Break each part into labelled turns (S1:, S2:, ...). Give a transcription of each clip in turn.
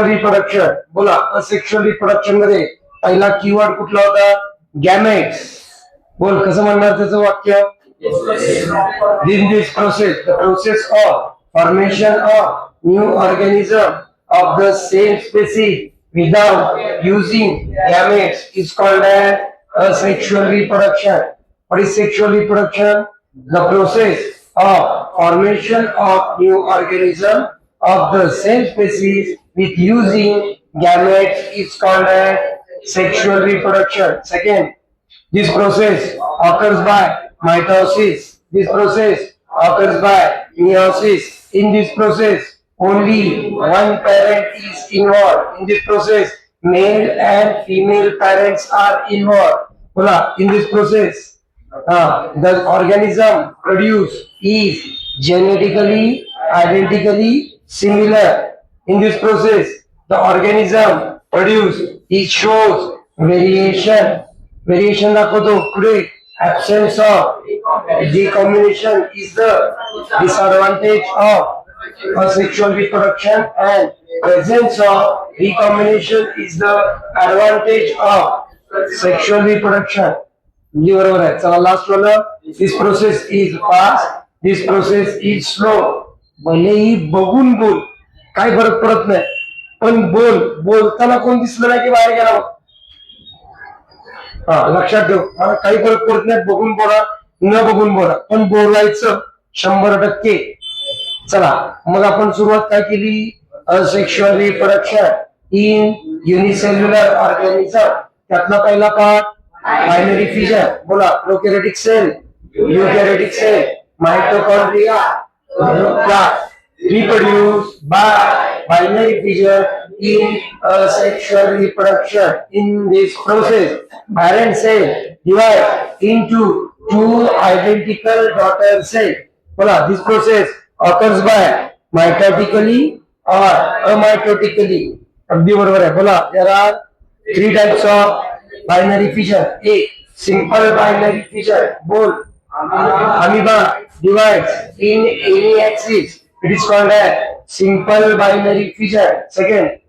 S1: Reproduction बोला. Asexual reproduction मध्ये पहिला कीवर्ड कुठला होता? गॅमेट्स. बोल कसं म्हणणार त्याचं वाक्य? In this process, the process of formation of new organism of the same species without using gametes is called as asexual reproduction. What is sexual reproduction? The process of formation of new organism of the same species with using gametes is called as sexual reproduction. Second, this process occurs by mitosis. This process occurs by meiosis. In this process, only one parent is involved. In this process, male and female parents are involved. In this process, the organism produced is genetically identically similar. In this process, the organism produced it shows variation दाखवतो. पुढे absence of decombination is the disadvantage of asexual reproduction and presence of recombination is the advantage of sexual reproduction. बरोबर आहे. चला last वाला. This process is fast, this process is slow. भलेही बघून बोल, काय फरक पडत नाही, पण बोलताना कोण दिसलं नाही की बाहेर गेला. लक्षात ठेव, काही फरक पडत नाही. बघून बोला न बघून बोला, पण बोलायचं 100%. चला मग आपण सुरुवात काय केली? Asexual reproduction in unicellular organism. त्यातला पहिला पार्ट बायनरी फिजन. बोला. Prokaryotic cell, eukaryotic cell, mitochondria reproduce by binary fission in asexual reproduction. In this process, parent cell divide into two identical daughter cells. This process occurs by mitotically or amitotically. अगदी बरोबर आहे. बोला. There are three types of binary fission. A. Simple binary fission. बोल. Amoeba divides in any axis. It is called as simple binary fission. Second,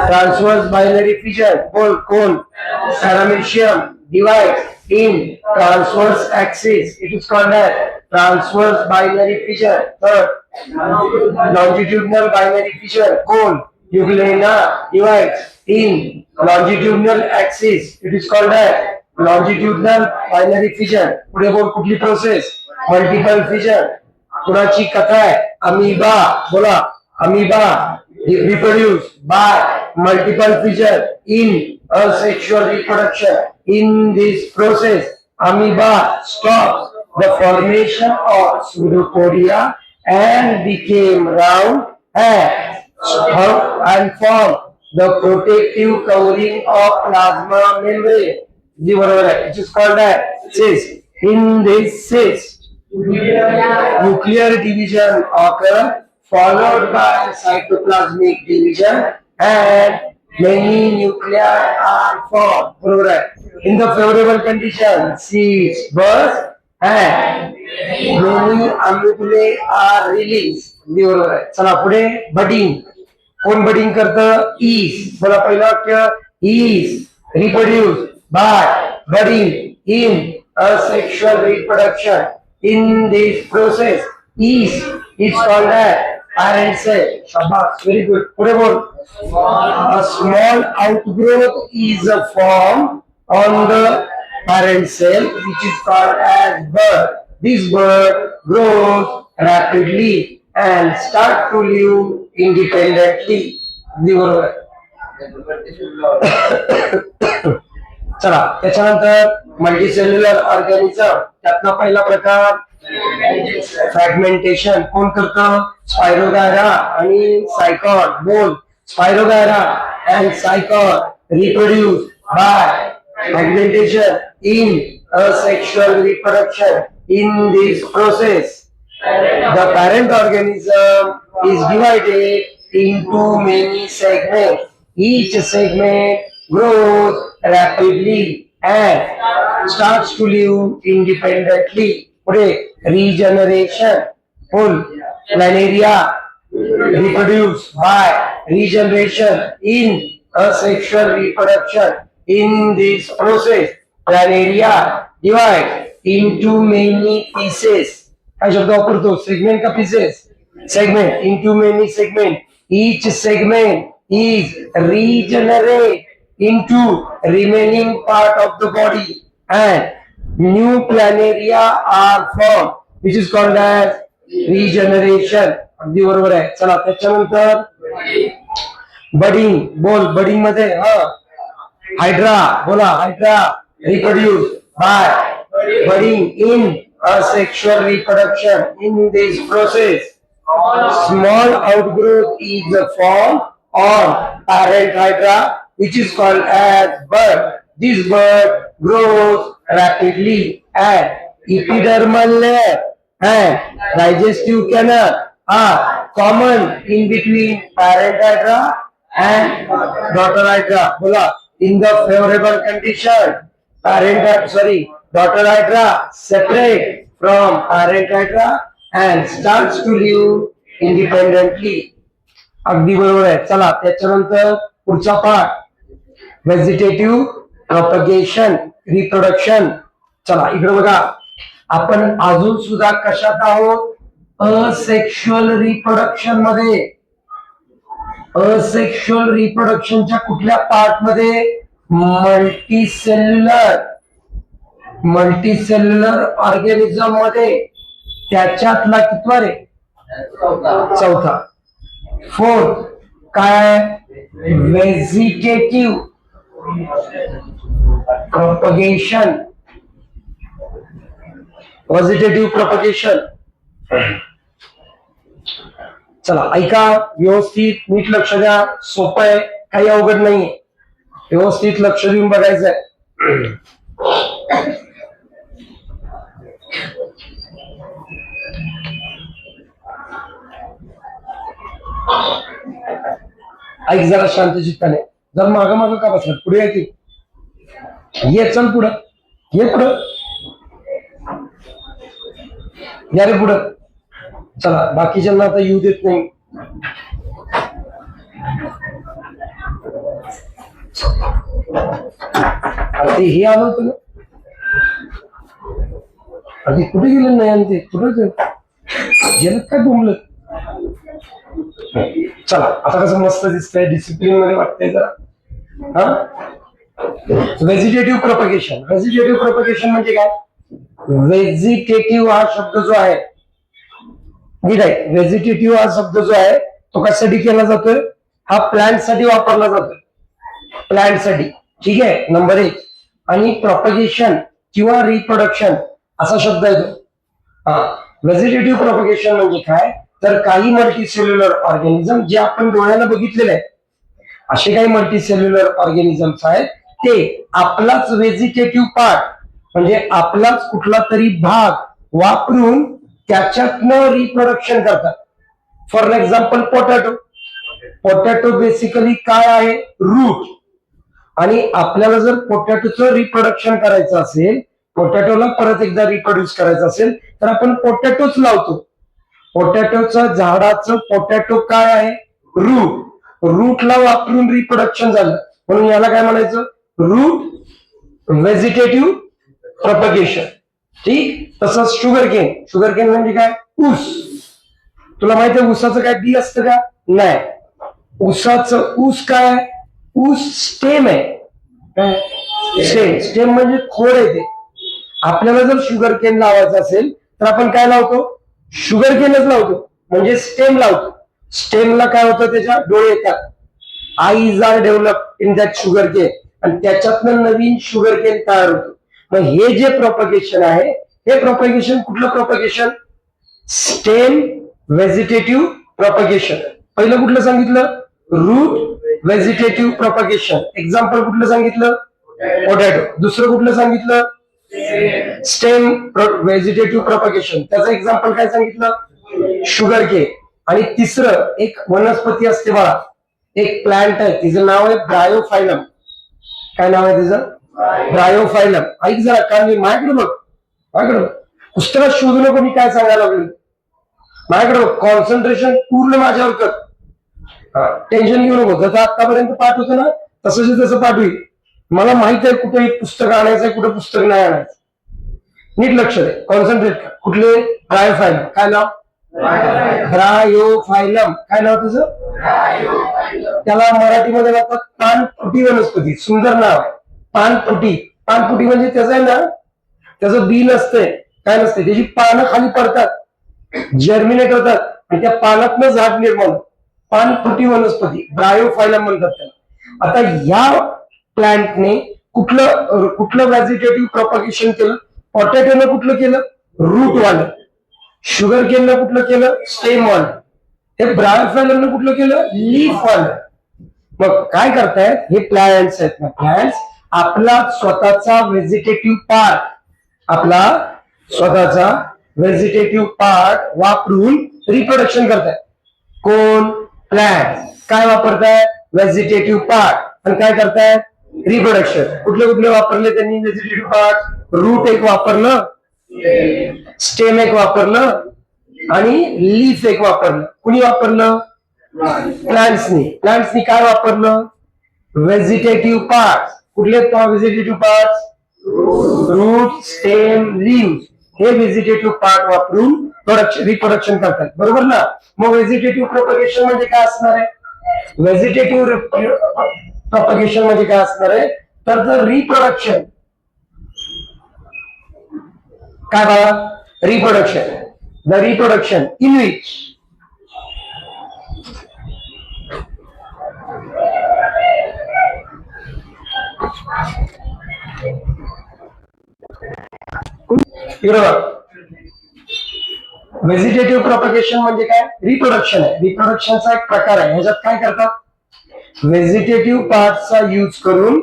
S1: transverse binary fission. बोल. कोण? Paramecium divides in transverse axis. It is called as transverse binary fission. Third, longitudinal binary fission. कोण? Euglena divides in longitudinal axis. It is called as longitudinal binary fission. पुढे बोल. कुठली process? Multiple fission. कुणाची कथा आहे? Amoeba. बोला. Amoeba reproduce by multiple fission in asexual reproduction. In this process, amoeba stops the formation of pseudopodia and became round and form the protective covering of plasma membrane. It is called as cyst. In this cyst, nuclear division occurs, followed by cytoplasmic division, and many nuclei are formed. In the favorable condition, seeds burst and many amygdalae are released. चला पुढे. Budding. कोण budding करतं? East. बोला पहिलं वाक्य. East reproduce by budding in asexual reproduction. In this process, yeast is called as parent cell. Shabash, very good. पुढे बोल. A small outgrowth is formed on the parent cell, which is called as bud. This bud grows rapidly and start to live independently. चला त्याच्यानंतर multicellular organism. त्यातला पहिला प्रकार fragmentation. कोण करतं? Spirogyra आणि सायकॉन. बोल. Spirogyra and Sycon reproduce by fragmentation in asexual reproduction. In this process, the parent organism is divided into many segments. Each segment grows rapidly and starts to live independently. पुढे. Regeneration. Full. Planaria reproduce by regeneration in asexual reproduction. In this process, planaria divide into many pieces. काय शब्द वापरतो? Segment का pieces? Segment. into many segment. Each segment is regenerate into remaining part of the body and new planaria are formed, which is called as regeneration. अगदी बरोबर आहे. चला त्याच्यानंतर budding. बोल बडिंग मध्ये हायड्रा. बोला hydra. Reproduce by budding in asexual reproduction. In this process, small outgrowth is formed on parent hydra, which is called as bud. This bud grows rapidly and epidermal layer and digestive canal are common in between parent hydra and daughter hydra. बोला in the favorable condition, daughter hydra separate from parent hydra and starts to live independently. अगदी बरोबर आहे. चला त्याच्यानंतर पुढचा part vegetative propagation reproduction. चला इकडे बघा, आपण अजून सुद्धा कशात आहोत? असेक्शुअल रिप्रोडक्शन मध्ये. असेक्शुअल रिप्रोडक्शनच्या कुठल्या पार्ट मध्ये? मल्टीसेल्युलर ऑर्गॅनिझम मध्ये. त्याच्यातला कितवा रे? चौथा. फोर्थ काय? Vegetative propagation. चला ऐका व्यवस्थित, नीट लक्ष द्या. सोपं आहे, काही अवघड नाहीये. व्यवस्थित लक्ष देऊन बघायचंय. ऐक जरा शांत चित्ताने. जर माग का बसला? पुढे येते. ये चल पुढं. ये पुढं. या रे पुढं. चला बाकीच्यांना आता येऊ देत नाही. ते हे आलं होतं ना. अरे कुठे गेलं नाही? आणि ते कुठं गेलं काय? बोंबलं. चला आता कसं मस्त दिसतंय, डिसिप्लिन मध्ये वाटतंय जरा. Vegetative propagation. व्हेजिटेटिव्ह प्रोपगेशन म्हणजे काय? व्हेजिटेटिव्ह हा शब्द जो आहे, ठीक आहे, व्हेजिटेटिव्ह हा शब्द जो आहे तो कशासाठी केला जातोय? हा प्लांट साठी वापरला जातोय. प्लांट साठी. ठीक आहे, नंबर 1. आणि प्रोपगेशन किंवा रिप्रोडक्शन असा शब्द आहे तो. व्हेजिटेटिव्ह प्रोपगेशन म्हणजे काय? तर काही मल्टीसेल्युलर ऑर्गॅनिझम जे आपण डोळ्याला बघितलेले आहेत, असे काही मल्टीसेल्युलर ऑर्गॅनिझम्स आहेत, ते आपलाच व्हेजिटेटिव्ह पार्ट म्हणजे आपलाच कुठला तरी भाग वापरून त्याच्यातनं रिप्रोडक्शन करतात. For example potato. Potato basically काय आहे? रूट. आणि आपल्याला जर पोटॅटोचं रिप्रोडक्शन करायचं असेल, पोटॅटोला परत एकदा रिप्रोड्यूस करायचं असेल, तर आपण पोटॅटोच लावतो. पोटॅटोचं झाडाचं पोटॅटो काय आहे? रूट. रूटला वापरून रिप्रोडक्शन झालं, म्हणून याला काय म्हणायचं? Root vegetative propagation. ठीक. तसंच शुगर केन. शुगर केन म्हणजे काय? ऊस. तुला माहिती आहे ऊसाचं काय बी असतं का? नाही. ऊसाचं ऊस काय? ऊस स्टेम आहे. स्टेम. स्टेम म्हणजे खोड आहे ते. आपल्याला जर शुगर केन लावायचं असेल तर आपण काय लावतो? शुगर केनच लावतो, म्हणजे स्टेम लावतो. स्टेमला काय होतं? त्याच्या डोळे येतात. Eyes are develop in that sugar cane, आणि त्याच्यातनं नवीन शुगर केन तयार होतो. मग हे जे प्रोपगेशन आहे, हे प्रोपगेशन कुठलं प्रोपगेशन? Stem vegetative propagation. पहिलं कुठलं सांगितलं? Route vegetative propagation. एक्झाम्पल कुठलं सांगितलं? पोटॅटो. दुसरं कुठलं सांगितलं? Stem vegetative propagation. त्याचं एक्झाम्पल काय सांगितलं? Sugar cane. आणि तिसरं एक वनस्पती असते बघा, एक प्लांट आहे, तिचं नाव आहे ब्रायोफायलम. काय नाव आहे तिचं? ब्रायोफायलम. ऐक जरा, का मी माझ्याकडे बघ, माझ्याकडे बघ. पुस्तकात शोधू नको मी काय सांगायला लागलो. माझ्याकडे बघ, कॉन्सन्ट्रेशन पूर्ण माझ्यावर कर. टेन्शन घेऊ नको, जसं आतापर्यंत पाठ होतं ना तसं तसं पाठ होईल. मला माहित आहे कुठे एक पुस्तक आणायचंय, कुठे पुस्तक नाही आणायचं. नीट लक्ष दे, कॉन्सन्ट्रेट कर. कुठले? ब्रायोफायलम. काय नाव? ब्रायोफायलम. काय नाव तुझं? त्याला मराठीमध्ये म्हणतात पानफुटी वनस्पती. सुंदर नाव आहे, पानफुटी. पानफुटी म्हणजे त्याचं आहे ना, त्याचं बी नसतंय, काय नसते, त्याची पानं खाली पडतात, जर्मिनेट होतात आणि त्या पानातनं झाड निर्माण होतं. पानफुटी वनस्पती ब्रायोफायलम म्हणतात त्याला. आता या प्लांटने कुठलं कुठलं व्हेजिटेटिव्ह प्रोपगेशन केलं? पोटॅटोनं कुठलं केलं? रूट वालं. शुगर केननं कुठलं केलं? स्टेम वालं. हे ब्रायोफायलमनं कुठलं केलं? लीफ वालं. मग काय करतायत हे प्लांट्स आहेत ना, प्लांट्स आपला स्वतःचा व्हेजिटेटिव्ह पार्ट, आपला स्वतःचा व्हेजिटेटिव्ह पार्ट वापरून रिप्रोडक्शन करतायत. कोण? प्लांट. काय वापरतायत? Vegetative part. आणि काय करतायत? रिप्रोडक्शन. कुठले कुठले वापरले त्यांनी व्हेजिटेटिव्ह पार्ट? रूट एक वापरलं, स्टेम एक वापरलं आणि लीफ एक वापरलं. कुणी वापरलं? प्लांट्सनी. प्लांट्सनी काय वापरलं? Vegetative part. कुठले vegetative part? Root, stem, leave. हे व्हेजिटेटिव्ह पार्ट वापरून रिप्रोडक्शन करतात, बरोबर ना? मग व्हेजिटेटिव्ह प्रोपगेशन म्हणजे काय असणार आहे? व्हेजिटेटिव्ह प्रोपगेशन म्हणजे काय असणार आहे? तर रिप्रोडक्शन. काय बघा? Reproduction. The reproduction in which vegetative propagation म्हणजे काय? रिप्रोडक्शन आहे. रिप्रोडक्शनचा एक प्रकार आहे. ह्याच्यात काय करतात? व्हेजिटेटिव्ह पार्टचा यूज करून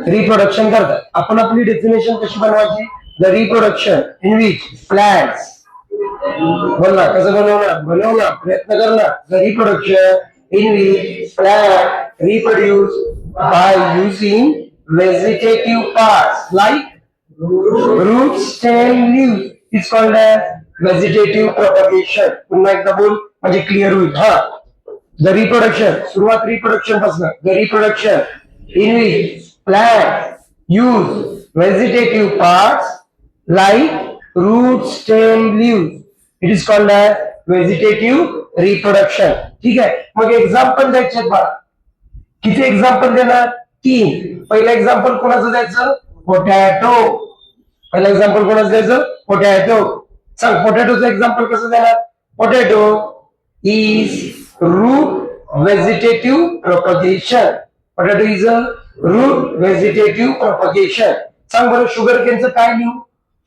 S1: रिप्रोडक्शन करतात. आपण आपली डेफिनेशन कशी बनवायची? The reproduction in which plants. बोल ना, कसं बनवणार? बनव ना, प्रयत्न कर ना. The reproduction in which plant reproduce by using vegetative parts like root, stem, leave is called as vegetative propagation. पुन्हा एकदा बोल म्हणजे क्लिअर होईल. द रिप्रोडक्शन, सुरुवात रिप्रोडक्शन पासून. The reproduction in which plant use vegetative parts like root, stem, leave it is called as vegetative reproduction. ठीक आहे. मग एक्झाम्पल द्यायचे आहेत बाळा. किती एक्झाम्पल देणार? 3. पहिलं एक्झाम्पल कोणाचं द्यायचं? पोटॅटो. पहिलं एक्झाम्पल कोणाचं द्यायचं? पोटॅटो. सांग, पोटॅटोचं एक्झाम्पल कसं देणार? Potato is root vegetative propagation. Potato is a root vegetative propagation. सांग बरं, शुगर केनचं काय लिहू?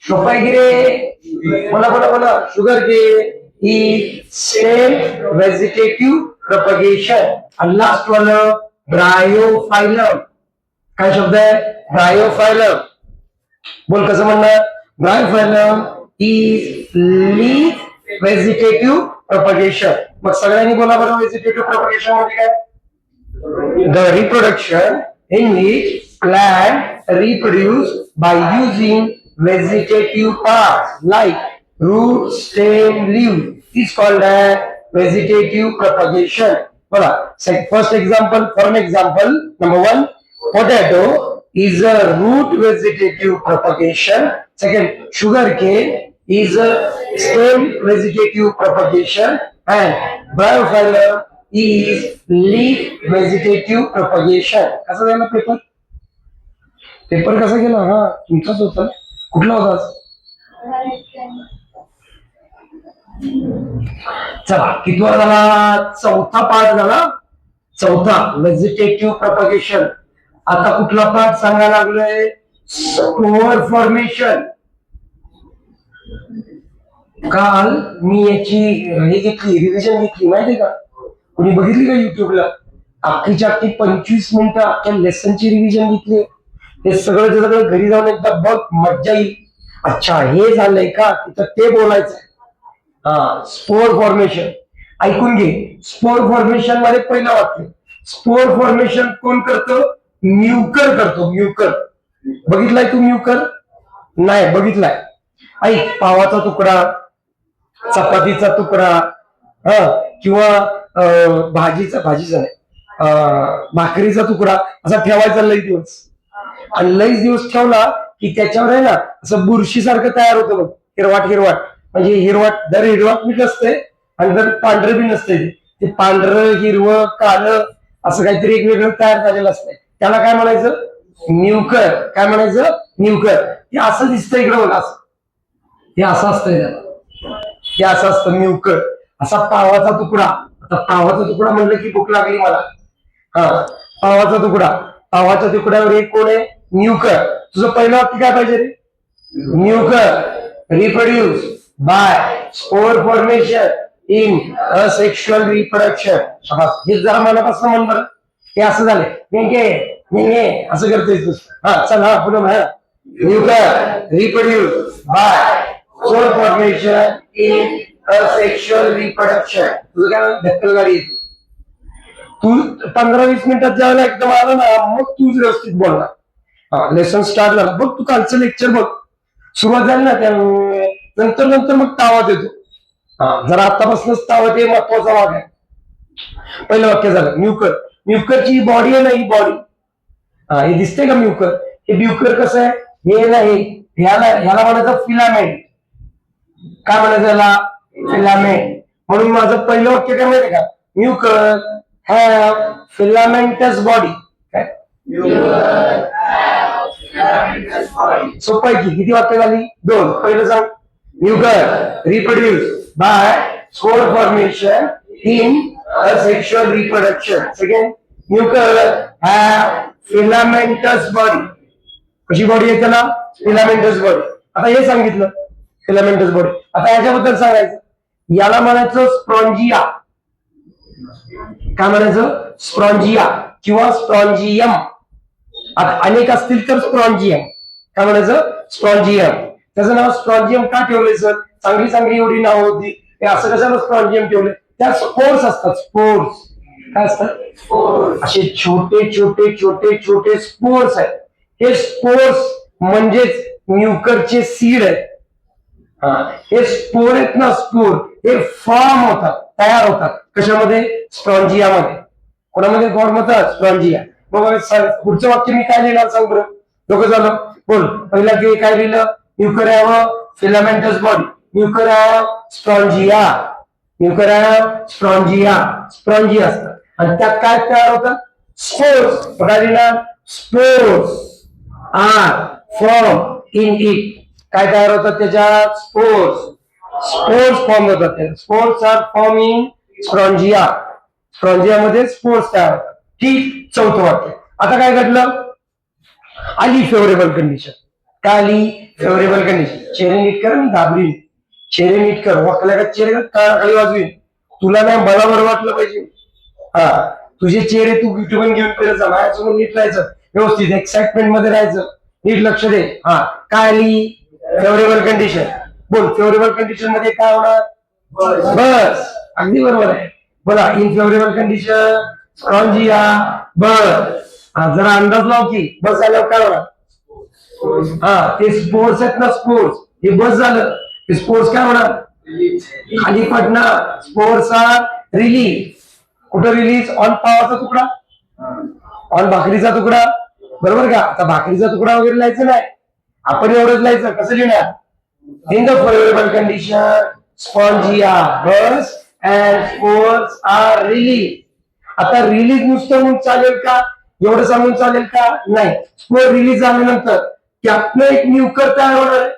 S1: सोपं आहे की रे? बोला बोला बोला. Sugar cane is stem vegetative propagation. आणि लास्ट वालं ब्रायोफायलम. काय शब्द आहे? ब्रायोफायलम. बोल कसं म्हणणार? Bryophyllum is leaf vegetative propagation. मग सगळ्यांनी बोला बरं, व्हेजिटेटिव्ह प्रोपगेशन म्हणजे काय? The reproduction in which plant reproduce by using vegetative parts like root, stem, leave is called as vegetative propagation. बोला. First example, for an example number 1, potato is a root vegetative propagation. Second, sugarcane is a stem vegetative propagation, and Bryophyllum is leaf vegetative propagation. कसा झाला paper? Paper कसा गेला? हा तुमचाच होता. कुठला होता? चला, कितवा झाला? चौथा पार्ट झाला. चौथा व्हेजिटेटिव्ह प्रोपगेशन. आता कुठला पार्ट सांगायला लागलोय? Spore formation. काल मी याची हे घेतली, रिव्हिजन घेतली, माहितीये का? कोणी बघितली का युट्यूबला? अख्खीच्या अख्खी 25 मिनिटं अख्ख्या लेसनची रिव्हिजन घेतली. हे सगळं घरी जाऊन एकदा बघ, मज्जा येईल. अच्छा, हे झालंय का? तिथं ते बोलायचंय. स्पोर फॉर्मेशन ऐकून घे. स्पोर फॉर्मेशन मध्ये पहिलं वाक्य, स्पोर फॉर्मेशन कोण करतं? म्युकर करतो. म्युकर बघितलाय तू? म्युकर नाही बघितलाय? ऐक, पावाचा तुकडा, चपातीचा तुकडा, किंवा भाजीचा नाही, भाकरीचा तुकडा असा ठेवायचा लई दिवस, आणि लईच दिवस ठेवला की त्याच्यावर आहे ना असं बुरशी सारखं तयार होतं बघ, हिरवाट हिरवाट. म्हणजे हिरवाट दर हिरवाट मीठ असते आणि दर पांढरं बी नसते. ते पांढरं हिरवं काळं असं काहीतरी एक वेगळं तयार झालेलं असतंय. त्याला काय म्हणायचं? म्युकर. काय म्हणायचं? म्युकर. हे असं दिसतं इकडं बघा, असं हे असं असतंय त्याला, हे असं असतं म्युकर. असा पावाचा तुकडा. आता पावाचा तुकडा म्हणलं की भूक लागली मला. हा, पावाचा तुकडा. पावाच्या तुकड्यावर एक कोण आहे? म्युकर. तुझं पहिलं वाक्य काय पाहिजे रे? Mucor reproduce by spore formation in asexual reproduction. हे जरा मनापासून म्हण बरं. हे असं झालंय नेंगे असं करतोय तू. हा चल, हा पुढे म्हणा. Mucor reproduce by spore formation in asexual reproduction. तुझं काय ढक्कल गाडी येते. तू 15-20 मिनिटात ज्यावेळेला एकदम आला ना, मग तू व्यवस्थित बोलणार. हा, लेसन स्टार्ट झाला बघ. तू कालचं लेक्चर बघ, सुरुवात झाली ना त्या नंतर नंतर मग तावात येतो. हा, जरा आतापासूनच तावात हे महत्वाचा भाग आहे. पहिलं वाक्य झालं म्युकर. म्युकरची बॉडी आहे ना, ही बॉडी, हा हे दिसते का म्युकर? हे म्युकर कसं आहे? हे नाही, ह्याला म्हणायचं फिलामेंट. काय म्हणायचं याला? फिलामेंट. म्हणून माझं पहिलं वाक्य काय माहिती का? Mucor have filamentous body. काय? सोपं आहे की. किती वाक्य झाली? 2. पहिलं सांग. Mucor reproduce by spore formation in asexual reproduction. Second, Mucor have filamentous body. कशी बॉडी आहे त्याला? Filamentous body. आता हे सांगितलं फिलामेंटस बॉडी. आता याच्याबद्दल सांगायचं. याला म्हणायचं स्प्रॉन्जिया. काय म्हणायचं? स्प्रॉन्जिया किंवा स्प्रॉन्जियम. आता अनेक असतील तर स्प्रॉन्जियम. काय म्हणायचं? स्प्रॉन्जियम. त्याचं नाव स्प्रॉन्जियम का ठेवलंय सर? चांगली चांगली एवढी नाव होती, ते असं कशाला स्प्रॉन्जियम ठेवले? त्या स्पोर्स असतात. स्पोर्स काय असतात? असे छोटे छोटे छोटे छोटे स्पोर्स आहेत. हे स्पोर्स म्हणजेच म्युकरचे सीड आहेत. हे स्पोर आहेत ना, स्पोर हे फॉर्म होतात, तयार होतात. कशामध्ये? स्प्रॉन्जियामध्ये. कोणामध्ये फॉर्म होतात? स्प्रॉन्जिया. मग पुढचं वाक्य मी काय लिहिणार सांग बरं. डोकं झालं? बोल. पहिला की काय लिहिलं? Mucor have filamentous body. Mucor have sporangia. Mucor have sporangia. Sporangia असतात आणि त्यात काय तयार होतं? स्पोर्स. काय लिहिणार? Spores are form in it. काय तयार होतात त्याच्यात? स्पोर्स. स्पोर्स फॉर्म होतात. Spores are form in sporangia. Sporangia मध्ये स्पोर्स तयार होतात. ठीक. चौथं वाक्य. आता काय घडलं? आली फेवरेबल कंडिशन. काय आली? Favourable condition. चेहरे नीट कर, मी घाबरीन. चेहरे नीट कर. वाकल्या का चेहरे खाली वाजवीन. तुला नाही मला बरं वाटलं पाहिजे. हा, तुझे चेहरे तू युट्यूब घेऊन फिरत जा. माझ्यासमोर नीट राहायचं, व्यवस्थित एक्साइटमेंट मध्ये राहायचं. नीट लक्ष दे. हा, काय आली? Favourable condition. बोल. फेवरेबल कंडिशन मध्ये काय होणार? बस. अगदी बरोबर आहे. बोला. इन फेवरेबल कंडिशन स्प्रॉन्जिया बस. जरा अंदाज लाव की बस झाल्यावर काय होणार? हा, ते स्पोर्स आहेत ना, स्पोर्स. हे बस झालं. ते स्पोर्स काय होणार? खाली पडणार. Spores are release. कुठं रिलीज? ऑन पावाचा तुकडा, ऑन भाकरीचा तुकडा. बरोबर का? आता भाकरीचा तुकडा वगैरे लिहायचं नाही, आपण एवढंच लिहायचं. कसं लिहिणार? In the favourable condition sporangia burst and spores are release. आता रिलीज नुसतं म्हणून चालेल का? एवढं सांगून चालेल का? नाही. स्पोर रिलीज झाल्यानंतर त्यातनं एक म्युकर तयार होणार आहे.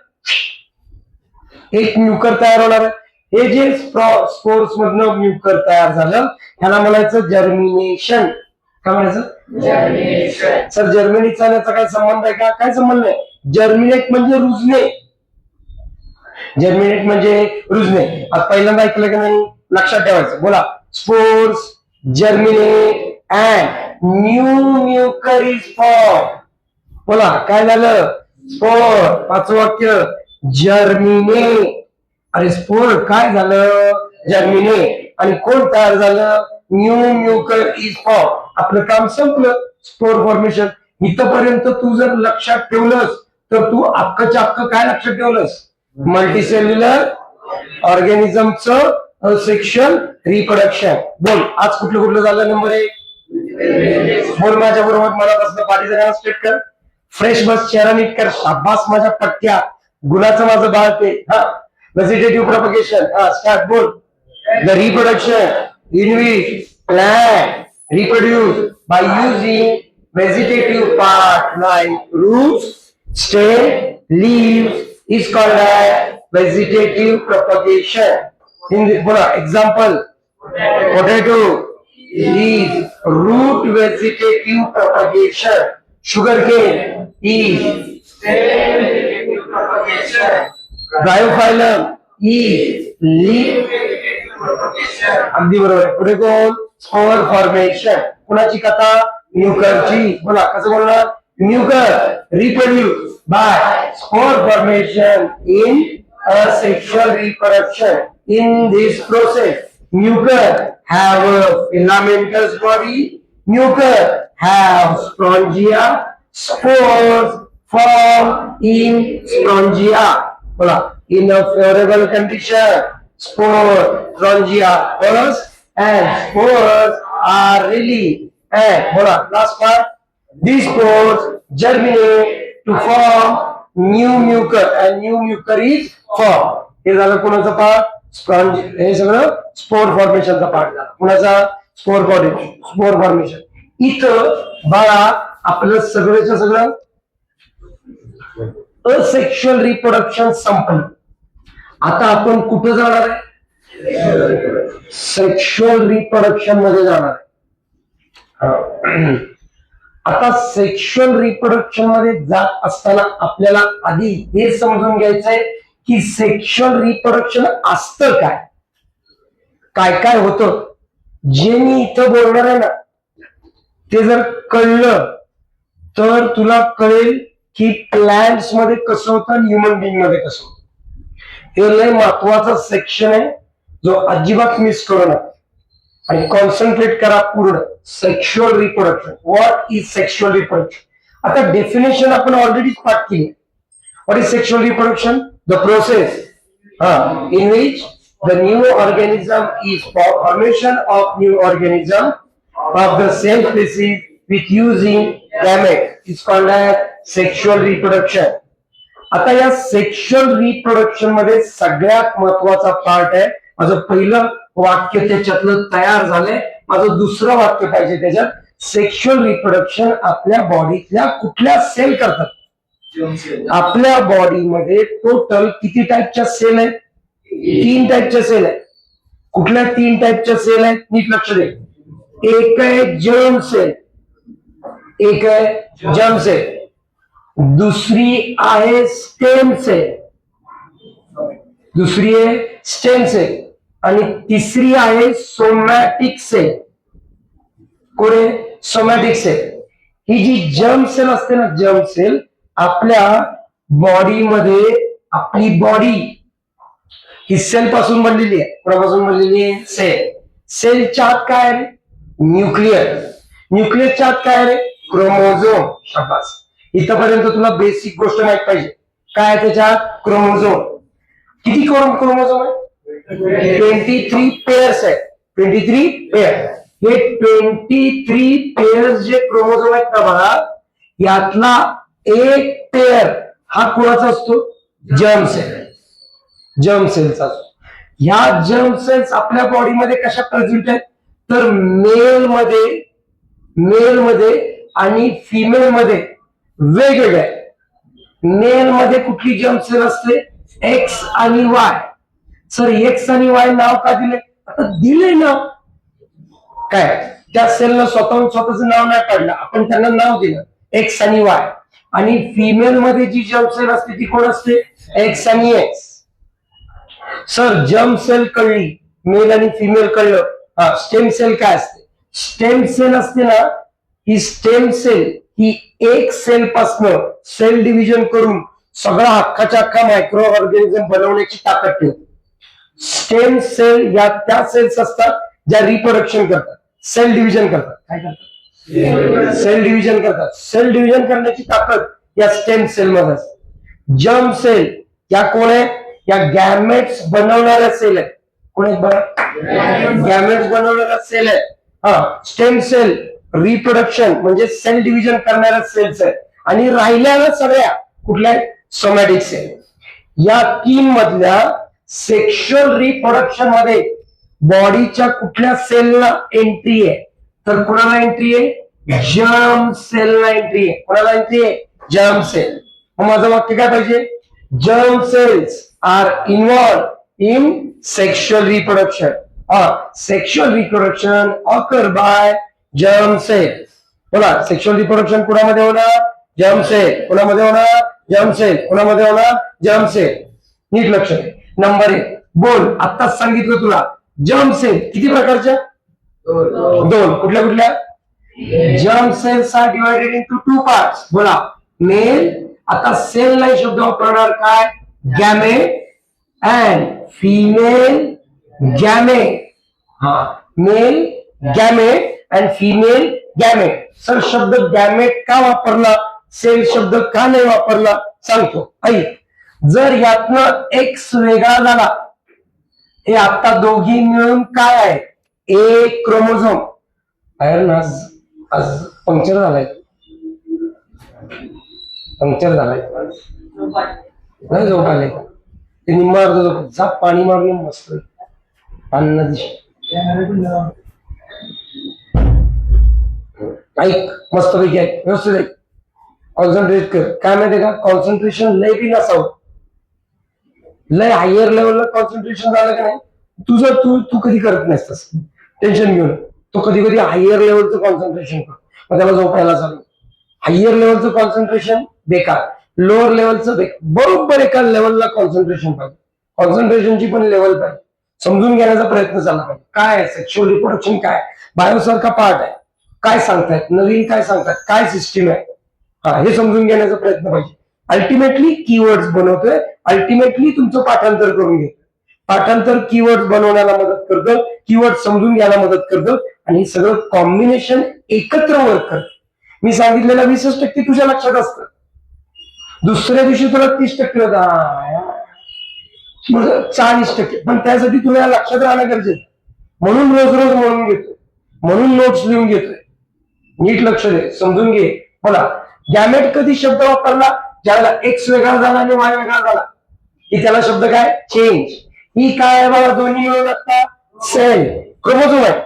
S1: एक म्युकर तयार होणार आहे. हे जे स्पोर्स मधनं म्युकर तयार झालं ह्याला म्हणायचं जर्मिनेशन. काय म्हणायचं? जर्मिनेशन. सर जर्मिनेचा याचा काय संबंध आहे का? काय संबंध नाही. जर्मिनेट म्हणजे रुजणे. जर्मिनेट म्हणजे रुजणे. आज पहिल्यांदा ऐकलं का नाही? लक्षात ठेवायचं. बोला. Spores germinate and new Mucor is form. बोला. काय झालं? स्पोर. पाचवं वाक्य. जर्मिनेट. अरे स्पोर काय झालं? जर्मिनेट. आणि कोण तयार झालं? New Mucor is form. आपलं काम संपलं. Spore formation. इथपर्यंत तू जर लक्षात ठेवलंस तर तू अख्खच्या अख्ख काय लक्षात ठेवलंस? मल्टीसेल्युलर ऑर्गॅनिझमचं सेक्शुअल रिप्रोडक्शन. बोल आज कुठलं कुठलं झालं नंबर 1. बोल माझ्या बरोबर मला बसलं पाठीचं गाणं स्ट्रेट कर. फ्रेश बस चेहरा नीट कर. शाबास माझ्या पट्ट्या गुणाचं माझं बाळ ते. हा व्हेजिटेटिव्ह प्रोपगेशन. हा स्टार्ट बोल. The reproduction in which plant reproduce by using vegetative part like roots, stem, leaves is called as vegetative propagation. In the example, potato is root vegetative propagation. Sugarcane is stem vegetative propagation. Bryophyllum is leaf vegetative propagation. अगदी बरोबर आहे. पुढे कोण? Spore formation. कुणाची कथा? म्युकरची. बोला कसं बोलणार? Mucor reproduce by spore formation in a sexual reproduction. In this process, mucor have a filamentous body. Mucor have sporangia. Spores form in sporangia. बोला in a favorable condition. Spore sporangia occurs and spores are released. And bola last part. These spores germinate to form new mucor and new mucor is formed. हे झालं कोणाचा part? Sponge. हे सगळं spore फॉर्मेशनचा part झाला. कोणाचा? Spore formation. इथं बाळा आपलं सगळ्याचं सगळं असेक्शुअल रिप्रोडक्शन संपलं. आता आपण कुठं जाणार आहे? सेक्शुअल रिप्रोडक्शन मध्ये जाणार आहे. आता सेक्शुअल रिप्रोडक्शन मध्ये जात असताना आपल्याला आधी हे समजून घ्यायचंय की सेक्शुअल रिप्रोडक्शन असतं काय, काय काय होतं. जे मी इथं बोलणार आहे ना ते जर कळलं तर तुला कळेल की प्लॅंट्स मध्ये कसं होतं आणि ह्युमन बिंग मध्ये कसं होतं. हे लय महत्वाचा सेक्शन आहे जो अजिबात मिस करू नका आणि कॉन्सन्ट्रेट करा पूर्ण. Sexual reproduction. What is sexual reproduction? आता डेफिनेशन आपण ऑलरेडी पाठ केली. What is sexual reproduction? The process in which the new organism is formation of new organism of the same species with using gametes is called as sexual reproduction. आता या sexual reproduction मध्ये सगळ्यात महत्वाचा part आहे. माझं पहिलं वाक्य त्याच्यातलं तयार झालंय. माझं दुसरं वाक्य पाहिजे त्याच्यात. सेक्शुअल रिप्रोडक्शन आपल्या बॉडीतल्या कुठल्या सेल करतात? आपल्या बॉडीमध्ये टोटल किती टाईपच्या सेल आहेत? 3 टाईपच्या सेल आहेत. कुठल्या 3 टाईपच्या सेल आहेत? नीट लक्ष दे. एक आहे जर्म सेल, एक आहे जर्म सेल, दुसरी आहे स्टेम सेल, दुसरी आहे स्टेम सेल आणि तिसरी आहे सोमॅटिक सेल. कोण? Somatic cell. ही जी जर्म सेल असते ना, जर्म सेल आपल्या बॉडीमध्ये, आपली बॉडी ही सेल पासून बनलेली आहे. कोणापासून बनलेली आहे? सेल. सेलच्या आत काय आहे? न्यूक्लियस. न्यूक्लियसच्या आत काय आहे? क्रोमोझोम. शाबास. इथपर्यंत तुला बेसिक गोष्ट माहित पाहिजे. काय त्याच्यात? क्रोमोझोम. किती क्रोमोझोम आहे? 23 पेअर्स आहेत. 23 पेअर. हे 23 पेअर्स जे क्रोमोझोम आहेत ना बघा, यातला एक पेअर हा कोणाचा असतो? Germ cell. जर्म सेलचा असतो. ह्या जर्म सेल्स आपल्या बॉडीमध्ये कशा प्रेझेंट आहेत? तर मेल मध्ये आणि फिमेल मध्ये वेगवेगळ्या. मेल मध्ये कुठली जर्म सेल असते? एक्स आणि वाय. सर एक्स आणि वाय नाव का दिले? आता दिले नाव. काय त्या सेलनं स्वतःच नाव नाही काढलं, आपण त्यांना नाव दिलं एक्स आणि वाय. आणि फिमेल मध्ये जी जर्म सेल असते ती कोण असते? एक्स आणि एक्स. सर जर्म सेल कळली, मेल आणि फिमेल कळलं. स्टेम सेल काय असते? स्टेम सेल असते ना, ही स्टेम सेल ही एक सेल पासनं सेल डिव्हिजन करून सगळा हक्काच्या हक्का मायक्रो ऑर्गॅनिझम बनवण्याची ताकद ठेवते. स्टेम सेल या त्या सेल्स असतात ज्या रिप्रोडक्शन करतात, सेल डिव्हिजन करतात. काय करतात? सेल डिव्हिजन करतात. सेल डिव्हिजन करण्याची ताकद या स्टेम सेल मध्ये असते. जर्म सेल या कोण आहे? या गॅमेट्स बनवणाऱ्या सेल आहेत. कोण आहेत बघा? गॅमेट्स बनवणारा सेल आहे. हा, स्टेम सेल रिप्रोडक्शन म्हणजे सेल डिव्हिजन करणाऱ्या सेल्स आहे. आणि राहिल्या सगळ्या कुठल्या? Somatic cell. या 3 मधल्या सेक्शुअल रिप्रोडक्शन मध्ये बॉडीच्या कुठल्या सेलला एंट्री आहे? तर कोणाला एंट्री आहे? जर्म सेलला एंट्री आहे. कोणाला एंट्री आहे? Germ cell. मग माझं वाक्य काय पाहिजे? Germ cells are involve in sexual reproduction. Sexual reproduction occur by germ cell. बोला, सेक्शुअल रिप्रोडक्शन कुणामध्ये होणार? Germ cell. कोणामध्ये होणार? Germ cell. कोणामध्ये होणार? Germ sale. नीट लक्ष दे. नंबर 1 बोल. आत्ताच सांगितलं तुला, जर्म सेल किती प्रकारच्या? 2. कुठल्या कुठल्या? Germ cells are divided into 2 parts. बोला, मेल. आता सेल नाही शब्द वापरणार, काय? Gamete and female gamete. हा, male gamete and female gamete. Sir शब्द गॅमेट का वापरला, सेल शब्द का नाही वापरला सांगतो. ऐक, जर यातनं एक्स वेगळा झाला, हे आता दोघी मिळून काय आहे? एक क्रोमोझोम. आयर्न आज पंक्चर झालाय. पंक्चर झालाय. नाही झोप आले ते निम्मा अर्ध झोप. जा पाणी मारून मस्त अन्न दिश. ऐक, मस्त पैकी आहे, व्यवस्थित ऐक, कॉन्सन्ट्रेट कर. काय माहितीये का, कॉन्सन्ट्रेशन लय बी नसावं. लय हायर लेवलला कॉन्सन्ट्रेशन झालं का नाही, तुझं तू कधी करत नाहीस. टेन्शन घेऊन तो कधी कधी हायर लेवलचं कॉन्सन्ट्रेशन कर, मग त्याला झोपायला चालू. हायर लेवलचं कॉन्सन्ट्रेशन बेकार, लोअर लेवलचं बरोबर एका लेवलला कॉन्सन्ट्रेशन पाहिजे. कॉन्सन्ट्रेशनची पण लेवल पाहिजे. समजून घेण्याचा प्रयत्न झाला पाहिजे. काय सेक्शुअल रिप्रोडक्शन, काय बायोसारखा पार्ट आहे, काय सांगतायत नवीन, काय सांगतात, काय सिस्टीम आहे, हे समजून घेण्याचा प्रयत्न पाहिजे. अल्टिमेटली कीवर्ड्स बनवतोय, अल्टिमेटली तुमचं पाठांतर करून घेतोय. पाठांतर कीवर्ड बनवण्याला मदत करतं, कीवर्ड समजून घ्यायला मदत करतं, आणि हे सगळं कॉम्बिनेशन एकत्र वर्क करतं. मी सांगितलेलं 20% तुझ्या लक्षात असतं, दुसऱ्या दिवशी तुला 30% होता, 40%, पण त्यासाठी तुला लक्षात राहणं गरजेचं. म्हणून रोज रोज म्हणून घेतोय, म्हणून नोट्स लिहून घेतोय. नीट लक्ष दे, समजून घे. बोला, गॅमेट कधी शब्द वापरला? ज्याला एक्स वेगळा झाला आणि वाय वेगळा झाला, की त्याला शब्द काय? चेंज. ही काय आहे बाबा, दोन्ही मिळून आता सेल. क्रोमोझोम आहे,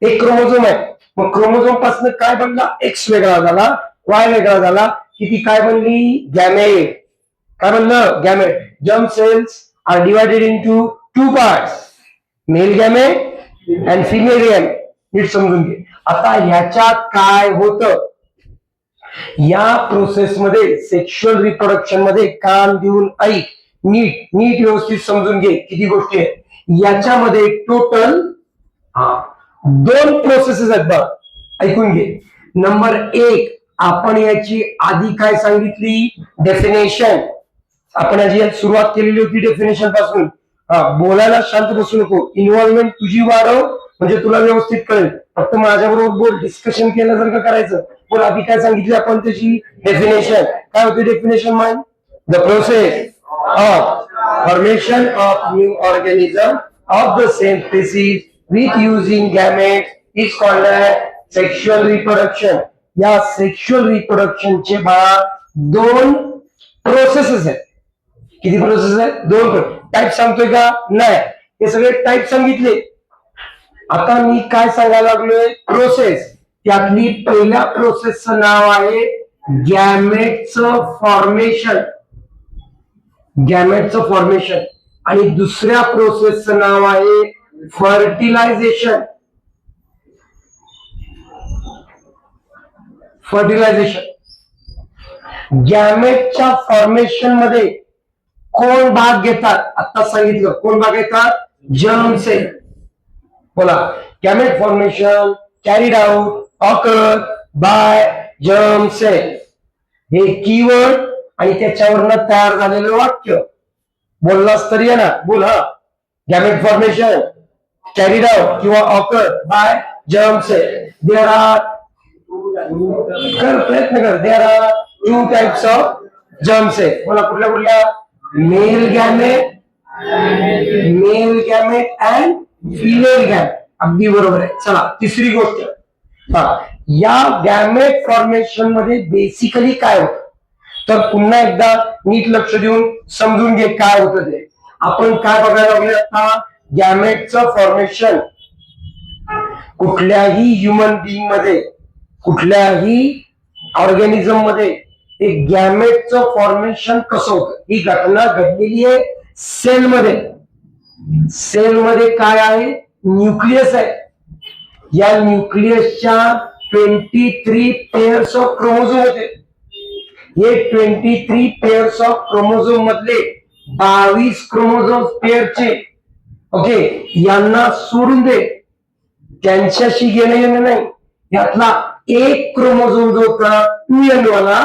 S1: एक क्रोमोझोम आहे. मग क्रोमोझोम पासून काय बनला? एक्स वेगळा झाला, वाय वेगळा झाला, की ती काय बनली? गॅमेट. काय बनलं? Gamete. Germ cells are divided into 2 parts, male gamete and female gamete. नीट समजून घे. आता ह्याच्यात काय होतं, या प्रोसेसमध्ये सेक्शुअल रिप्रोडक्शन मध्ये कान देऊन ऐक, नीट नीट व्यवस्थित समजून घे. किती गोष्टी आहेत याच्यामध्ये? टोटल 2 प्रोसेसेस आहेत बघ, ऐकून घे. नंबर 1, आपण याची आधी काय सांगितली? डेफिनेशन. आपण याची सुरुवात केलेली होती डेफिनेशन पासून. बोलायला शांत बसू नको, इन्व्हॉल्वमेंट तुझी वाढव, म्हणजे तुला व्यवस्थित कळेल. फक्त माझ्याबरोबर बोल, डिस्कशन केल्यासारखं करायचं. बोल, आधी काय सांगितली आपण त्याची डेफिनेशन? काय होती definition? Mind the process of formation of new organism of the same species with using gamete is called sexual reproduction. या सेक्शुअल रिप्रोडक्शनचे 2 प्रोसेसेस आहेत. किती प्रोसेस आहेत? 2. टाईप सांगतोय का? नाही, हे सगळे टाईप सांगितले. आता मी काय सांगायला लागलोय? प्रोसेस. त्यातली पहिल्या प्रोसेसचं नाव आहे गॅमेटचं फॉर्मेशन. गॅमेटचं फॉर्मेशन. आणि दुसऱ्या प्रोसेसचं नाव आहे फर्टिलायझेशन. फर्टिलायझेशन. गॅमेटच्या फॉर्मेशन मध्ये कोण भाग घेतात? आता सांगितलं कोण भाग घेतात? Germ cell. बोला, gamete formation carried out occur by germ cell. हे कीवर्ड आणि त्याच्यावरनं तयार झालेलं वाक्य बोललास तरी आहे ना, बोल. गॅमेट फॉर्मेशन कॅरीड आउट किंवा occur by germ cell. There are, कर प्रयत्न कर, there are 2 types of germ cell. बोला, कुठल्या कुठल्या? Male gamete male gamete and female gamete. अगदी बरोबर आहे. चला तिसरी गोष्ट, या गॅमेट फॉर्मेशन मध्ये बेसिकली काय होतं, तर पुन्हा एकदा नीट लक्ष देऊन समजून घे काय होतं ते. आपण काय बघायला लागलो आता, गॅमेटचं फॉर्मेशन कुठल्याही ह्युमन बिईंग मध्ये, कुठल्याही ऑर्गॅनिझम मध्ये एक गॅमेटचं फॉर्मेशन कसं होतं, ही घटना घडलेली आहे सेलमध्ये. सेलमध्ये काय आहे, न्यूक्लियस आहे. या न्यूक्लियसच्या 23 पेअर्स ऑफ क्रोमोझोम होते. हे 23 पेअर्स ऑफ क्रोमोझोम मधले 22 क्रोमोझोम पेअरचे, ओके, यांना सोडून दे, त्यांच्याशी घेणं नाही. यातला एक क्रोमोझोम जो होता 2n वाला,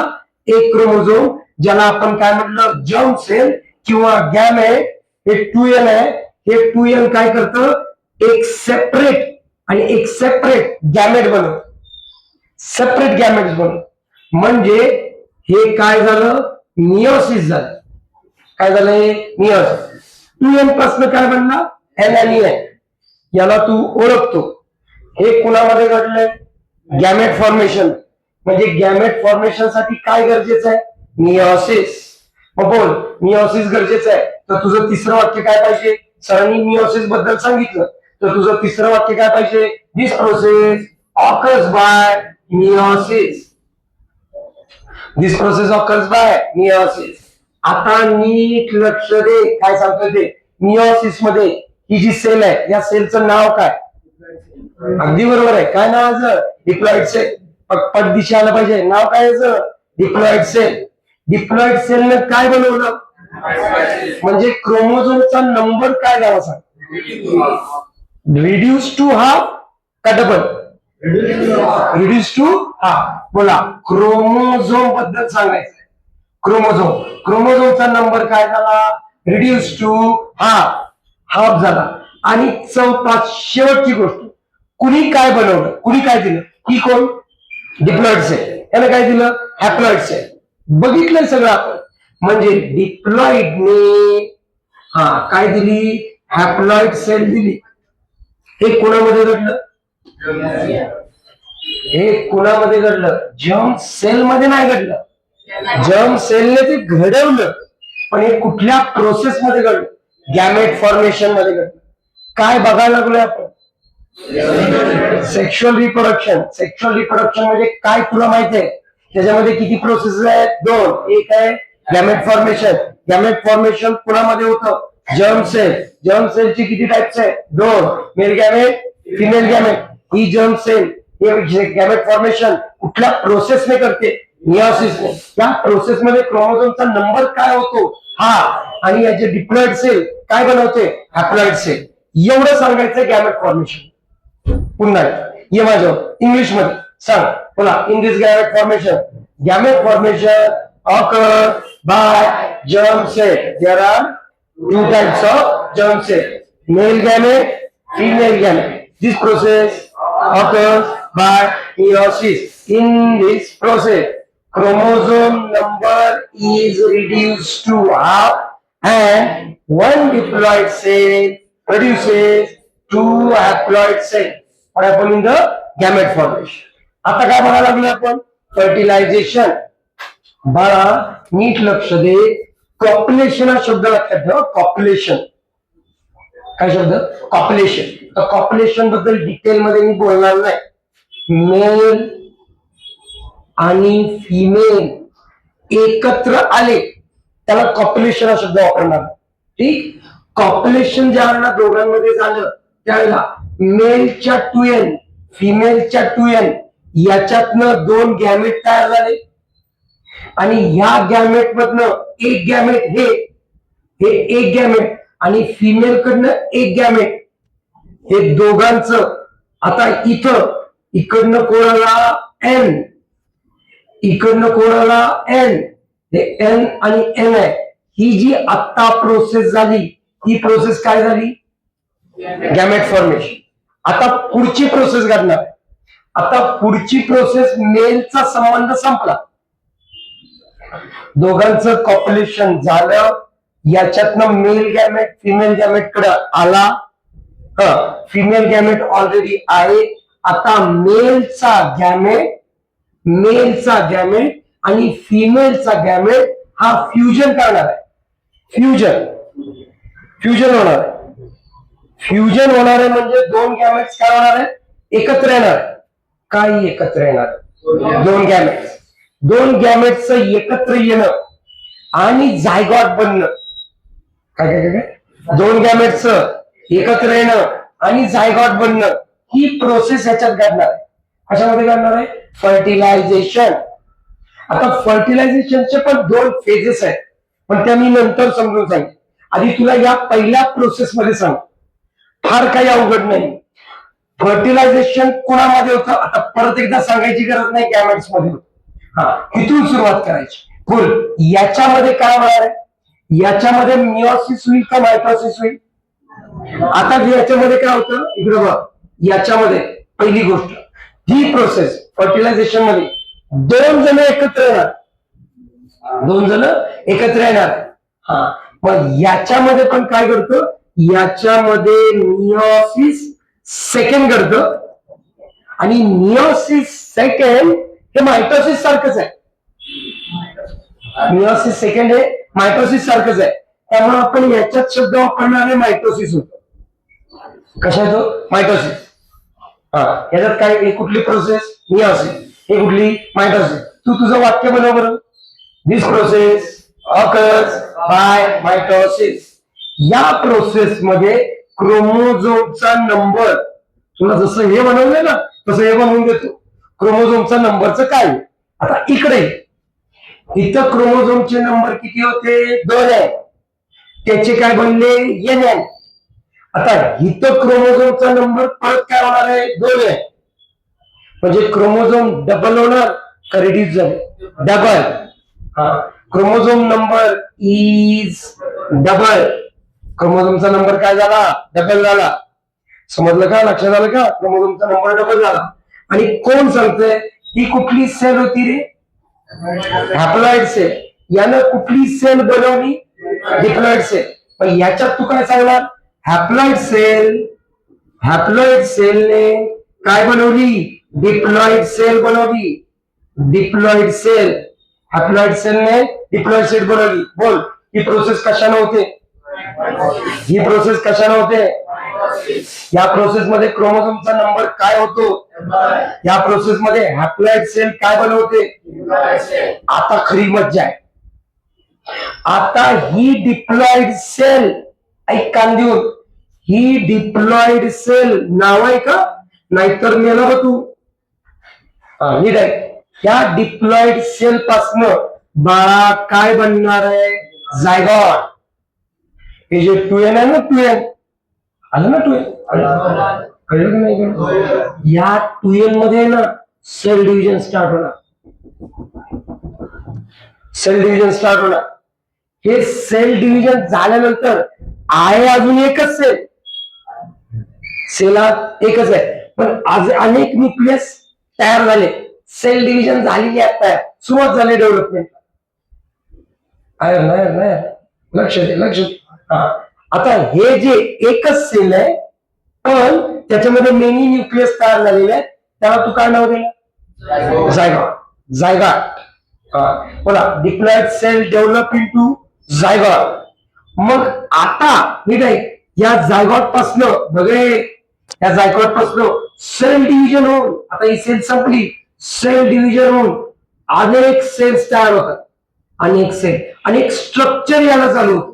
S1: एक क्रोमोझोम ज्याला आपण काय म्हटलं, जर्म सेल किंवा गॅमेट, हे 2n आहे. हे 2n काय करतं, एक सेपरेट आणि एक सेपरेट गॅमेट बनवत, सेपरेट गॅमेट बनवत. म्हणजे हे काय झालं, मियोसिस झालं. काय झालंय, मियोसिस. 2n पासून काय बनला, n आणि n. याला तू ओळखतो. हे कुणामध्ये घडलंय, गॅमेट फॉर्मेशन. म्हणजे गॅमेट फॉर्मेशन साठी काय गरजेचं आहे, मियोसिस. बोल, मियोसिस गरजेचं आहे. तर तुझं तिसरं वाक्य काय पाहिजे, सरांनी मियोसिस बद्दल सांगितलं, तर तुझं तिसरं वाक्य काय पाहिजे, this process occurs by meiosis. This process occurs by meiosis. आता नीट लक्ष दे काय सांगतोय ते. मियोसिस मध्ये ही जी सेल आहे, या सेलचं नाव काय, अगदी बरोबर आहे. काय नाव, डिप्लॉइड सेल. पट दिशा आलं पाहिजे. नाव काय, डिप्लॉइड सेल. डिप्लॉइड सेलने काय बनवलं, म्हणजे क्रोमोझोमचा नंबर काय झाला सांग, रिड्यूस टू हाफ का डबल, रिड्यूस टू हाफ. बोला, क्रोमोझोम बद्दल सांगायचं. क्रोमोझोम, क्रोमोझोमचा नंबर काय झाला, रिड्यूस टू हाफ, हाफ झाला. आणि शेवटची गोष्ट, कुणी काय बनवलं, कुणी काय दिलं, ही कोण, डिप्लॉइड सेल. याला काय दिलं, हॅप्लॉइड सेल. बघितलंय सगळं आपण. म्हणजे डिप्लॉइडने काय दिली, हॅप्लॉइड सेल दिली. हे कोणामध्ये घडलं, हे कोणामध्ये घडलं, जर्म सेल मध्ये नाही घडलं. जर्म सेलने ते घडवलं, पण हे कुठल्या प्रोसेस मध्ये घडलं, गॅमेट फॉर्मेशन मध्ये घडलं. काय बघायला लागलोय आपण, सेक्शुअल रिप्रोडक्शन. सेक्शुअल रिप्रोडक्शन म्हणजे काय तुला माहिती आहे, त्याच्यामध्ये किती प्रोसेस आहेत, 2. एक आहे गॅमेट फॉर्मेशन. गॅमेट फॉर्मेशन कुणामध्ये होतं, जर्म सेल. जर्म सेलची किती टाइप्स आहेत, 2. Male gamete, female gamete. ही जर्म सेल, हे गॅमेट फॉर्मेशन कुठल्या प्रोसेसने करते, मियोसिसने. त्या प्रोसेसमध्ये क्रोमोझोमचा नंबर काय होतो, हा. आणि याचे डिप्लॉइड सेल काय बनवते, हॅप्लॉइड सेल. एवढं सांगायचं गॅमेट फॉर्मेशन. पुन्हा ये माझ्यावर इंग्लिश मध्ये सांग. बोला, in this gamete formation, gamete formation occur by germ cell. There are 2 types of germ cell, male gamete, female gamete. This process occurs by meiosis. In this process, chromosome number is reduced to half and one diploid cell produces 2 haploid cells. What happened in the gamete formation? आता काय बघायला लागलो आपण, fertilisation. बाळा नीट लक्ष दे, कॉप्युलेशन हा शब्द लक्षात ठेवा. कॉप्युलेशन, काय शब्द, कॉप्युलेशन. तर कॉप्युलेशन बद्दल डिटेल मध्ये मी बोलणार नाही. मेल आणि फिमेल एकत्र आले त्याला कॉप्युलेशन हा शब्द वापरणार. ठीक, कॉप्युलेशन ज्यावेळेला दोघांमध्ये झालं त्यावेळेला मेलच्या 2n, फिमेलच्या 2n, याच्यातनं 2 गॅमेट तयार झाले. आणि ह्या गॅमेट मधनं एक गॅमेट, हे एक गॅमेट, आणि फिमेल कडनं एक गॅमेट, हे दोघांचं. आता इथं इकडनं कोणाला एन, इकडनं कोणाला एन, हे एन आणि एन आहे. ही जी आता प्रोसेस झाली, ही प्रोसेस काय झाली, गॅमेट फॉर्मेशन. आता पुढची प्रोसेस घडणार. आता पुढची प्रोसेस, मेलचा संबंध संपला, दोघांचं कॉप्युलेशन झालं, याच्यातनं मेल गॅमेट फिमेल गॅमेट कडे आला. फिमेल गॅमेट ऑलरेडी आहे. आता मेलचा गॅमेट आणि फिमेलचा गॅमेट हा फ्युजन करणार आहे. फ्युजन होणार आहे. फ्युजन होणार आहे म्हणजे दोन गॅमेट्स काय होणार आहे? एकत्र येणार. काय एकत्र येणार? दोन गॅमेट्सचं एकत्र येणं आणि जायगॉट बनणं. काय दोन गॅमेट्सचं एकत्र येणं आणि जायगॉट बनणं ही प्रोसेस ह्याच्यात घडणार आहे. कशामध्ये घडणार आहे? फर्टिलायझेशन. आता फर्टिलायझेशनचे पण दोन फेजेस आहेत, पण त्या मी नंतर समजून सांगेन. आधी तुला या पहिल्या प्रोसेस मध्ये सांग. फार काही अवघड नाही. फर्टिलायझेशन कोणामध्ये होतं? आता परत एकदा सांगायची गरज नाही. गॅमेट्स मध्ये होतं. इथून सुरुवात करायची. फुल याच्यामध्ये काय होणार आहे? याच्यामध्ये मिओसिस होईल का मायटोसिस होईल? आता याच्यामध्ये काय होतं? इकडे बघ. याच्यामध्ये पहिली गोष्ट ही प्रोसेस फर्टिलायझेशन मध्ये दोन जण एकत्र येणार. मग याच्यामध्ये पण काय करतो? याच्यामध्ये मिओसिस सेकंड करतं आणि मिओसिस सेकंड हे मायटोसिस सारखंच आहे. मिओसिस सेकंड हे मायटोसिस सारखंच आहे. त्यामुळे आपण याच्यात शब्द वापरणार आहे मायटोसिस होतो. कशा येतो? मायटोसिस. याच्यात काय? कुठली प्रोसेस? मिओसिस. हे कुठली? मायटोसिस. तू तुझं वाक्य बनव बरं. दिस प्रोसेस ऑकर्स बाय मायटोसिस. या प्रोसेस मध्ये क्रोमोझोमचा नंबर, तुला जसं हे बनवलंय ना तसं हे बनवून देतो. क्रोमोझोमचा नंबरचं काय? आता इकडे इथं क्रोमोझोमचे नंबर किती होते? 2 आहे. त्याचे काय बनले? एन. आता इथं क्रोमोझोमचा नंबर परत काय होणार आहे? 2 आहे. म्हणजे क्रोमोझोम डबल होणार का रिड्यूस झाले? Double. Chromosome number is double. क्रोमोझोमचा नंबर काय झाला? डबल झाला. समजलं का? लक्षात आलं का? क्रोमोझोमचा नंबर डबल झाला. आणि कोण सांगतंय? ही कुठली सेल होती रे? Haploid sale. यानं कुठली सेल बनवली? Diploid cell. पण याच्यात तू काय सांगणार? हॅप्लॉइड सेलने काय बनवली? डिप्लॉइड सेल बनवली. Diploid cell. हॅप्लॉइड सेलने डिप्लॉइड सेल बनवली. बोल, ही प्रोसेस कशाने होते? या प्रोसेस मध्ये क्रोमोझोमचा नंबर काय होतो? या प्रोसेस मध्ये हॅप्लॉइड सेल काय बनवते? आता खरी मज्जा आहे. आता ही डिप्लॉइड सेल, ऐक कान देऊन, ही डिप्लॉइड सेल नाव आहे का? नाहीतर मेला बघ तू. नीट आहे. या डिप्लॉइड सेल पासनं बाळा काय बनणार आहे? जायगॉट. हे जे 2n आहे ना, 2n आलं ना, 2n कळलं की नाही? या 2n मध्ये ना सेल डिव्हिजन स्टार्ट होणार. हे सेल डिव्हिजन झाल्यानंतर आहे अजून एकच सेलात एकच आहे, पण आज अनेक न्यूक्लियस तयार झाले. सेल डिव्हिजन झालेली आहे, सुरुवात झाली डेव्हलपमेंट. लक्ष दे. आता हे जे एकच सेल आहे पण त्याच्यामध्ये मेनी न्यूक्लियस तयार झालेले आहेत, त्याला तू काय नाव दिलं? जायगॉट. बोला, diploid cell develop into zygote. मग आता नीट आहे, या जायगॉट पासनं बघे, या जायगॉट पासनं सेल डिव्हिजन होऊन, आता ही सेल संपली, सेल डिव्हिजन होऊन अनेक सेल्स तयार होतात. अनेक स्ट्रक्चर यायला चालू होतं.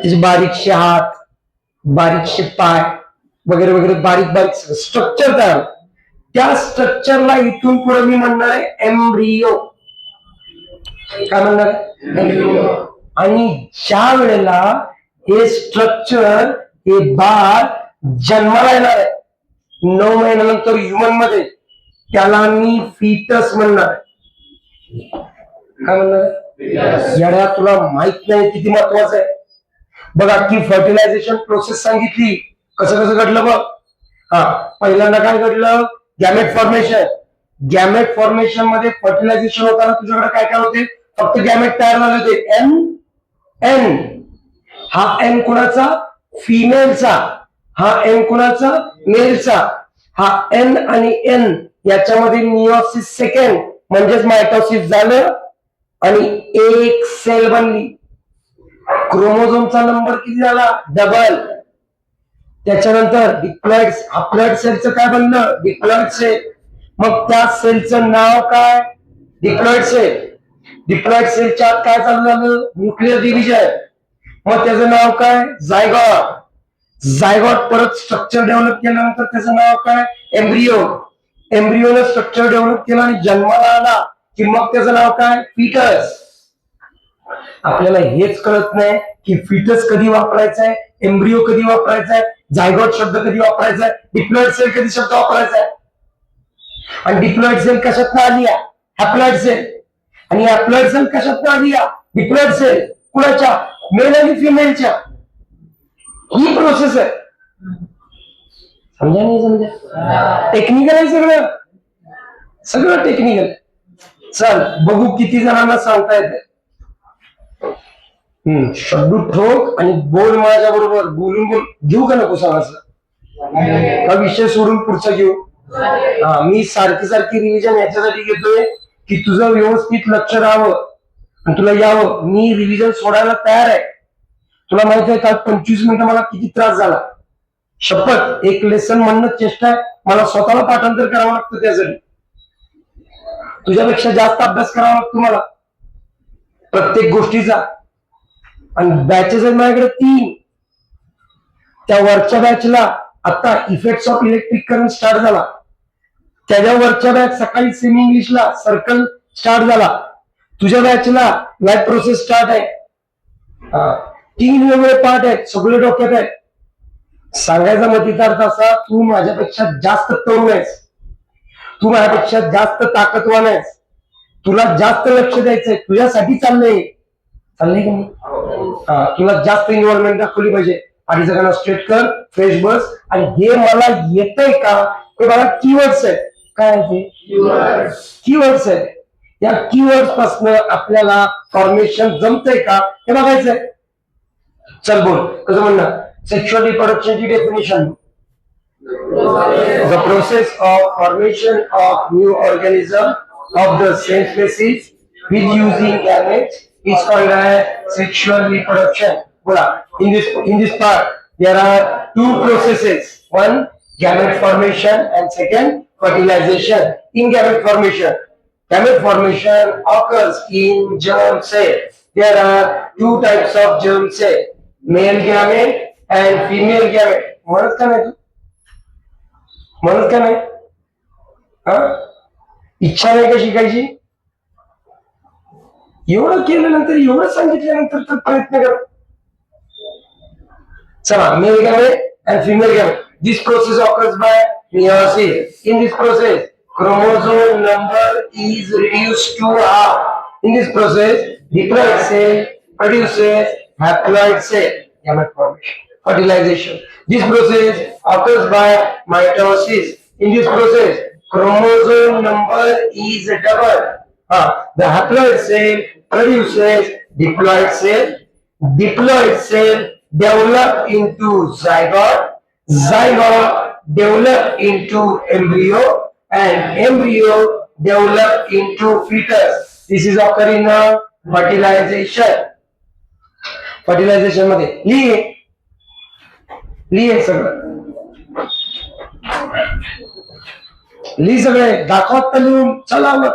S1: त्याचे बारीकशे हात, बारीकशे पाय वगैरे बारीक स्ट्रक्चर तयार. त्या स्ट्रक्चरला इथून पुढे मी म्हणणार आहे एम्ब्रियो. काय म्हणणार आहे? आणि ज्या वेळेला हे स्ट्रक्चर, हे बाळ जन्माला येणार आहे 9 महिन्यानंतर ह्युमन मध्ये, त्याला मी फीटस म्हणणार आहे. काय म्हणणार? येड्या, तुला माहित नाही किती महत्वाचं आहे. बघा की फर्टिलायझेशन प्रोसेस सांगितली, कसं घडलं बघ. पहिल्यांदा काय घडलं? Gamete formation. गॅमेट फॉर्मेशन मध्ये फर्टिलायझेशन होताना तुझ्याकडे काय काय होते? फक्त गॅमेट तयार झाले होते. एन हा एन कुणाचा? फिमेलचा. हा एन कुणाचा? मेलचा. हा एन आणि एन याच्यामध्ये मियोसिस सेकंड म्हणजेच मायटोसिस झालं आणि एक सेल बनली. क्रोमोझोमचा नंबर किती झाला? डबल. त्याच्यानंतर डिप्लॉइड हॅप्लॉइड सेलचं काय बनलं? Diploid cell. मग त्या सेलचं नाव काय? Diploid sale. डिप्लॉइड सेलच्या आत काय चालू झालं? Nuclear division. मग त्याचं नाव काय? झायगॉट. झायगॉट परत स्ट्रक्चर डेव्हलप केल्यानंतर त्याचं नाव काय? एम्ब्रिओ. एम्ब्रिओनं स्ट्रक्चर डेव्हलप केलं आणि जन्माला आला की मग त्याचं नाव काय? फिटस. आपल्याला हेच कळत नाही की फिटस कधी वापरायचा आहे, एम्ब्रिओ कधी वापरायचा आहे, झायगॉट शब्द कधी वापरायचा आहे, डिप्लॉइड सेल कधी शब्द वापरायचा आहे. आणि डिप्लॉइड सेल कशात आली? Haploid cell. आणि हॅप्लॉइड सेल कशात आली? Diploid sale. कुणाच्या? मेल आणि फिमेलच्या. ही प्रोसेस आहे. समजा नाही समजा? टेक्निकल आहे सगळं. सगळं टेक्निकल. चल बघू किती जणांना सांगता येते. शब्द ठोक आणि बोल माझ्या बरोबर. बोलून बोल. घेऊ का नको सांगायचं? हा विषय सोडून पुढचा घेऊ. मी सारखी सारखी रिव्हिजन याच्यासाठी घेतोय की तुझं व्यवस्थित लक्ष राहावं आणि तुला यावं. मी रिव्हिजन सोडायला तयार आहे. तुला माहित आहे का 25 मिनिटं मला किती त्रास झाला? शपथ, एक लेसन म्हणणं चेष्टा आहे. मला स्वतःला पाठांतर करावं लागतं त्यासाठी. तुझ्यापेक्षा जास्त अभ्यास करावा लागतो मला प्रत्येक गोष्टीचा. आणि बॅचेस आहेत माझ्याकडे 3. त्या वरच्या बॅचला आता effects of electric current start झाला. त्याच्या वरच्या बॅच सकाळी सेमी इंग्लिशला सर्कल स्टार्ट झाला. तुझ्या बॅचला लाईफ प्रोसेस स्टार्ट आहे. 3 वेगवेगळे पार्ट आहेत, सगळे डोक्यात आहेत. सांगायचा मतीचा अर्थ असा, तू माझ्यापेक्षा जास्त तरुण आहेस, तू माझ्यापेक्षा जास्त ताकदवान आहेस, तुला जास्त लक्ष द्यायचंय, तुझ्यासाठी चाललंय की नाही? तुला जास्त इन्व्हॉल्वमेंट दाखवली पाहिजे. आधी सगळ्यांना स्ट्रेट कर, फ्रेश बस. आणि हे मला येतंय का हे मला कीवर्ड्स आहेत. काय आहे ते? कीवर्ड्स आहेत. या कीवर्ड्स पासून आपल्याला फॉर्मेशन जमतंय का हे बघायचंय. चल बोल, कसं म्हणणार? सेक्शुअल रिप्रोडक्शनची डेफिनेशन. The process of formation of new organism of the same species with using gametes is called as sexual reproduction. बोला. In this part there are 2 processes. One, gamete formation, and second, fertilization. In gamete formation occurs in germ cell. There are 2 types of germ cell, male gamete and female gamete. म्हणत का नाही तू? म्हणत का नाही? इच्छा नाही का शिकायची? एवढं केल्यानंतर, एवढं सांगितल्यानंतर तर प्रयत्न कर. चला, mail gamete and female gamete. This process occurs by meiosis. In this process, chromosome number is reduced to half. In this process, diploid cell produces haploid cell. Gamete formation. Fertilization. This process occurs by mitosis. In this process, chromosome number is doubled. The haploid cell produces diploid cell. Diploid cell develop into zygote. Zygote develop into embryo, and embryo develop into fetus. This is occurring in fertilization. Fertilization मध्ये लिहे सगळं. लिहि सगळे. दाखवत तर लिहून चलावं.